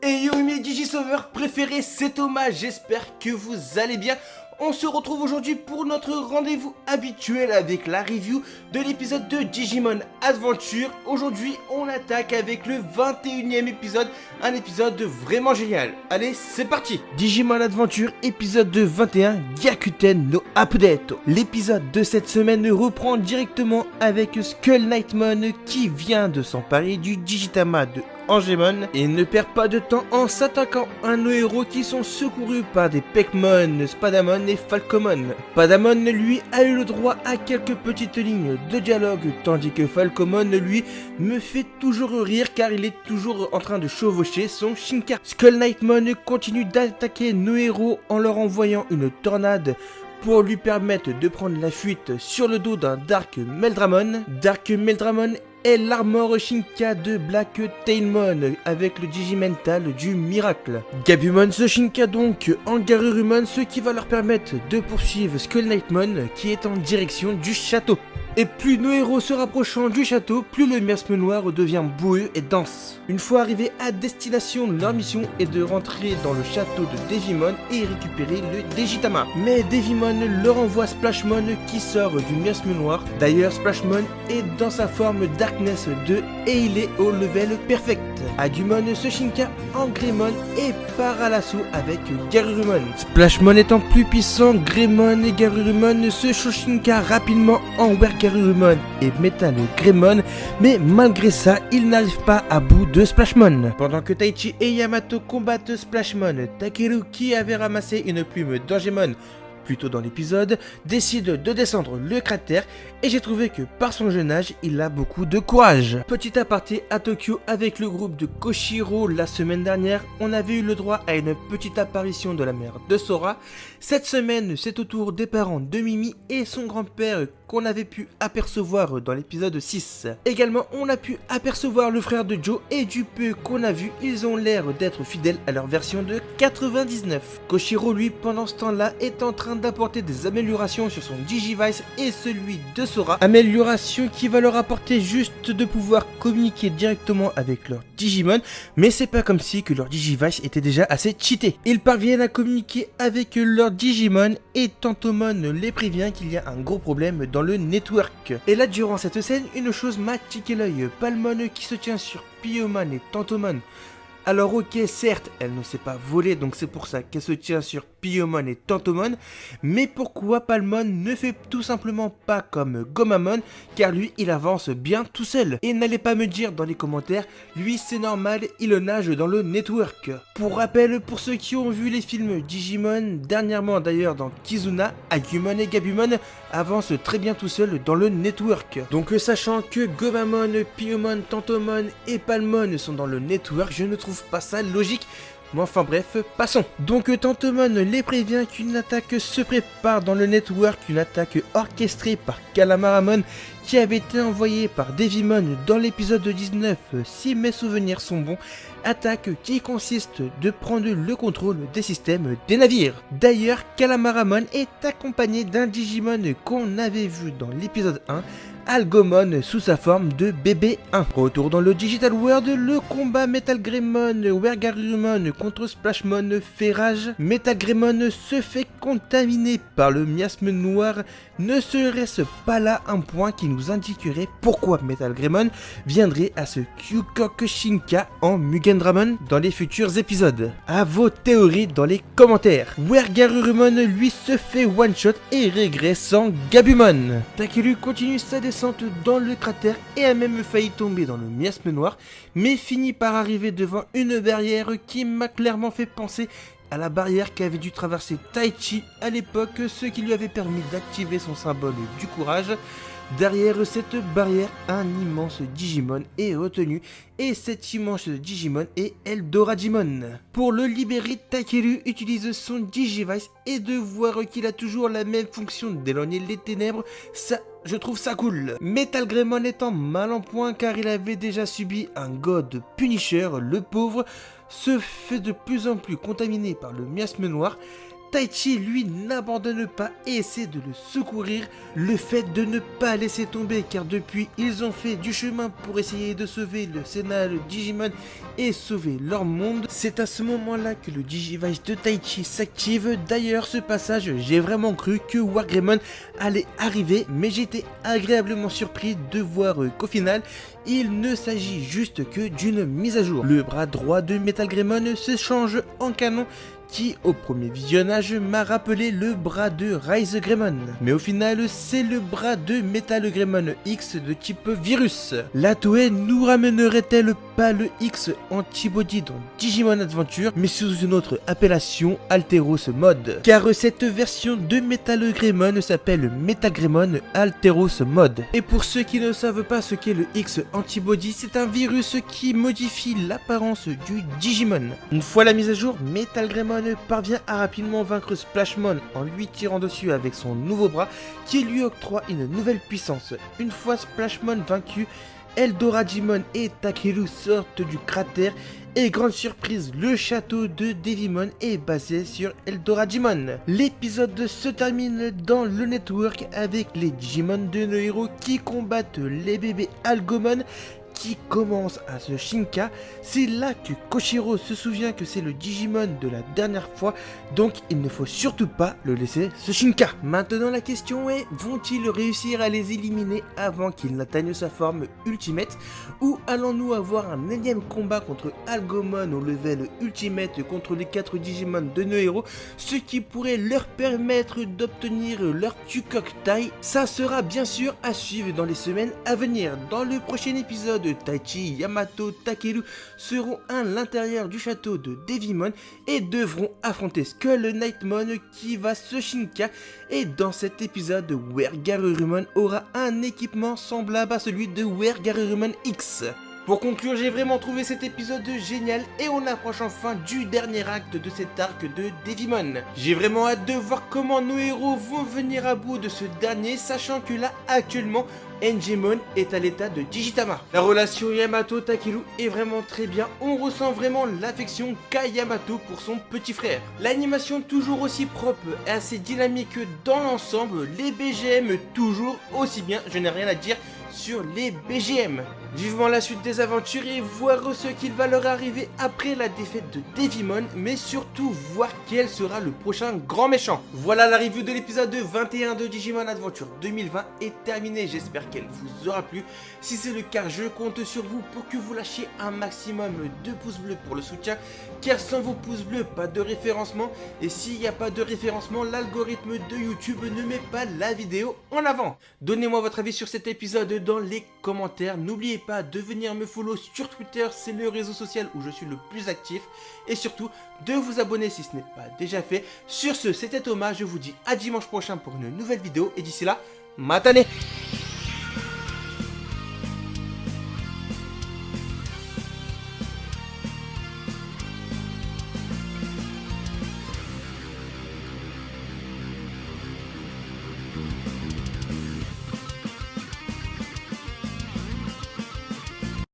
Et yo mes Digisauveurs préférés, c'est Thomas, j'espère que vous allez bien. On se retrouve aujourd'hui pour notre rendez-vous habituel avec la review de l'épisode de Digimon Adventure. Aujourd'hui, on attaque avec le 21e épisode, un épisode vraiment génial. Allez, c'est parti. Digimon Adventure, épisode 21, Gyakuten no Update. L'épisode de cette semaine reprend directement avec Skull Knightmon qui vient de s'emparer du Digitama de Angemon et ne perd pas de temps en s'attaquant à nos héros qui sont secourus par des Pekmon, Spadamon et Falcomon. Spadamon lui a eu le droit à quelques petites lignes de dialogue tandis que Falcomon lui me fait toujours rire car il est toujours en train de chevaucher son Shinka. Skull Knightmon continue d'attaquer nos héros en leur envoyant une tornade pour lui permettre de prendre la fuite sur le dos d'un Dark Meldramon. Dark Meldramon est l'armor Shinka de Black Tailmon avec le Digimental du miracle. Gabumon se Shinka donc en Garurumon, ce qui va leur permettre de poursuivre Skull Knightmon qui est en direction du château. Et plus nos héros se rapprochant du château, plus le miasme noir devient boueux et dense. Une fois arrivés à destination, leur mission est de rentrer dans le château de Devimon et récupérer le Digitama. Mais Devimon leur envoie Splashmon qui sort du miasme noir. D'ailleurs, Splashmon est dans sa forme Darkness 2 et il est au level perfect. Agumon se Shinka en Greymon et part à l'assaut avec Garurumon. Splashmon étant plus puissant, Greymon et Garurumon se Shoshinka rapidement en Wergarurumon et Metal Greymon, mais malgré ça, ils n'arrivent pas à bout de Splashmon. Pendant que Taichi et Yamato combattent Splashmon, Takeru, qui avait ramassé une plume d'Angemon plus tôt dans l'épisode, décide de descendre le cratère et j'ai trouvé que par son jeune âge, il a beaucoup de courage. Petit aparté à Tokyo avec le groupe de Koshiro la semaine dernière, on avait eu le droit à une petite apparition de la mère de Sora. Cette semaine, c'est au tour des parents de Mimi et son grand-père qu'on avait pu apercevoir dans l'épisode 6. Également, on a pu apercevoir le frère de Joe et du peu qu'on a vu, ils ont l'air d'être fidèles à leur version de 99. Koshiro, lui, pendant ce temps-là, est en train d'apporter des améliorations sur son Digivice et celui de Sora. Amélioration qui va leur apporter juste de pouvoir communiquer directement avec leur Digimon, mais c'est pas comme si que leur Digivice était déjà assez cheaté. Ils parviennent à communiquer avec leur Digimon et Tantomon les prévient qu'il y a un gros problème dans le network. Et là, durant cette scène, une chose m'a tiqué l'œil. Palmon qui se tient sur Piomon et Tantomon. Alors ok, certes, elle ne s'est pas volée, donc c'est pour ça qu'elle se tient sur Piomon et Tantomon, mais pourquoi Palmon ne fait tout simplement pas comme Gomamon, car lui il avance bien tout seul. Et n'allez pas me dire dans les commentaires, lui c'est normal, il nage dans le network. Pour rappel, pour ceux qui ont vu les films Digimon, dernièrement d'ailleurs dans Kizuna, Agumon et Gabumon avancent très bien tout seul dans le network. Donc sachant que Gomamon, Piomon, Tantomon et Palmon sont dans le network, je ne trouve pas ça logique. Mais enfin bref, passons. Donc Tantomon les prévient qu'une attaque se prépare dans le network, une attaque orchestrée par Calamaramon qui avait été envoyée par Devimon dans l'épisode 19 si mes souvenirs sont bons. Attaque qui consiste de prendre le contrôle des systèmes des navires. D'ailleurs, Calamaramon est accompagné d'un Digimon qu'on avait vu dans l'épisode 1, Algomon sous sa forme de BB1. Retour dans le Digital World, le combat Metal Greymon, Wergarurumon contre Splashmon fait rage. Metal Greymon se fait contaminer par le miasme noir. Ne serait-ce pas là un point qui nous indiquerait pourquoi Metal Greymon viendrait à se Kyukok Shinka en Mugendramon dans les futurs épisodes? À vos théories dans les commentaires. Wergarurumon lui se fait one shot et régresse en Gabumon. Takeru continue sa descente dans le cratère et a même failli tomber dans le miasme noir, mais finit par arriver devant une barrière qui m'a clairement fait penser à la barrière qu'avait dû traverser Taichi à l'époque, ce qui lui avait permis d'activer son symbole du courage. Derrière cette barrière, un immense Digimon est retenu et cet immense Digimon est Eldoradimon. Pour le libérer, Takeru utilise son Digivice et de voir qu'il a toujours la même fonction d'éloigner les ténèbres, ça, je trouve ça cool. Metal Greymon étant mal en point car il avait déjà subi un God Punisher, le pauvre se fait de plus en plus contaminé par le miasme noir. Taichi, lui, n'abandonne pas et essaie de le secourir. Le fait de ne pas laisser tomber, car depuis, ils ont fait du chemin pour essayer de sauver le Sénat, le Digimon et sauver leur monde. C'est à ce moment-là que le Digivice de Taichi s'active. D'ailleurs, ce passage, j'ai vraiment cru que Wargreymon allait arriver, mais j'étais agréablement surpris de voir qu'au final, il ne s'agit juste que d'une mise à jour. Le bras droit de Metal Greymon se change en canon qui, au premier visionnage, m'a rappelé le bras de Rise Greymon. Mais au final, c'est le bras de Metal Greymon X de type virus. La Toei nous ramènerait-elle pas le X Antibody dans Digimon Adventure, mais sous une autre appellation, Alteros Mode? Car cette version de Metal Greymon s'appelle Metal Greymon Alteros Mode. Et pour ceux qui ne savent pas ce qu'est le X Antibody, c'est un virus qui modifie l'apparence du Digimon. Une fois la mise à jour, Metal Greymon parvient à rapidement vaincre Splashmon en lui tirant dessus avec son nouveau bras qui lui octroie une nouvelle puissance. Une fois Splashmon vaincu, Eldoradimon et Takeru sortent du cratère et grande surprise, le château de Devimon est basé sur Eldoradimon. L'épisode se termine dans le network avec les Digimon de nos héros qui combattent les bébés Algomon qui commence à se Shinka. C'est là que Koshiro se souvient que c'est le Digimon de la dernière fois, donc il ne faut surtout pas le laisser se Shinka. Maintenant la question est, vont-ils réussir à les éliminer avant qu'il n'atteigne sa forme ultimate, ou allons-nous avoir un énième combat contre Algomon au level ultimate contre les 4 Digimon de nos héros, ce qui pourrait leur permettre d'obtenir leur Tukok Tai? Ça sera bien sûr à suivre dans les semaines à venir. Dans le prochain épisode, Taichi, Yamato, Takeru seront à l'intérieur du château de Devimon et devront affronter Skull Knightmon qui va se Shinka, et dans cet épisode, WereGarurumon aura un équipement semblable à celui de WereGarurumon X. Pour conclure, j'ai vraiment trouvé cet épisode génial et on approche enfin du dernier acte de cet arc de Devimon. J'ai vraiment hâte de voir comment nos héros vont venir à bout de ce dernier, sachant que là, actuellement, Enjimon est à l'état de Digitama. La relation Yamato-Takeru est vraiment très bien, on ressent vraiment l'affection qu'a Yamato pour son petit frère. L'animation toujours aussi propre et assez dynamique dans l'ensemble, les BGM toujours aussi bien, je n'ai rien à dire sur les BGM. Vivement la suite des aventures et voir ce qu'il va leur arriver après la défaite de Devimon, mais surtout voir quel sera le prochain grand méchant. Voilà, la review de l'épisode 21 de Digimon Adventure 2020 est terminée, j'espère qu'elle vous aura plu. Si c'est le cas, je compte sur vous pour que vous lâchiez un maximum de pouces bleus pour le soutien, car sans vos pouces bleus, pas de référencement, et s'il n'y a pas de référencement, l'algorithme de YouTube ne met pas la vidéo en avant. Donnez-moi votre avis sur cet épisode dans les commentaires, n'oubliez pas de venir me follow sur Twitter, c'est le réseau social où je suis le plus actif, et surtout de vous abonner si ce n'est pas déjà fait. Sur ce, c'était Thomas, je vous dis à dimanche prochain pour une nouvelle vidéo, et d'ici là, matane!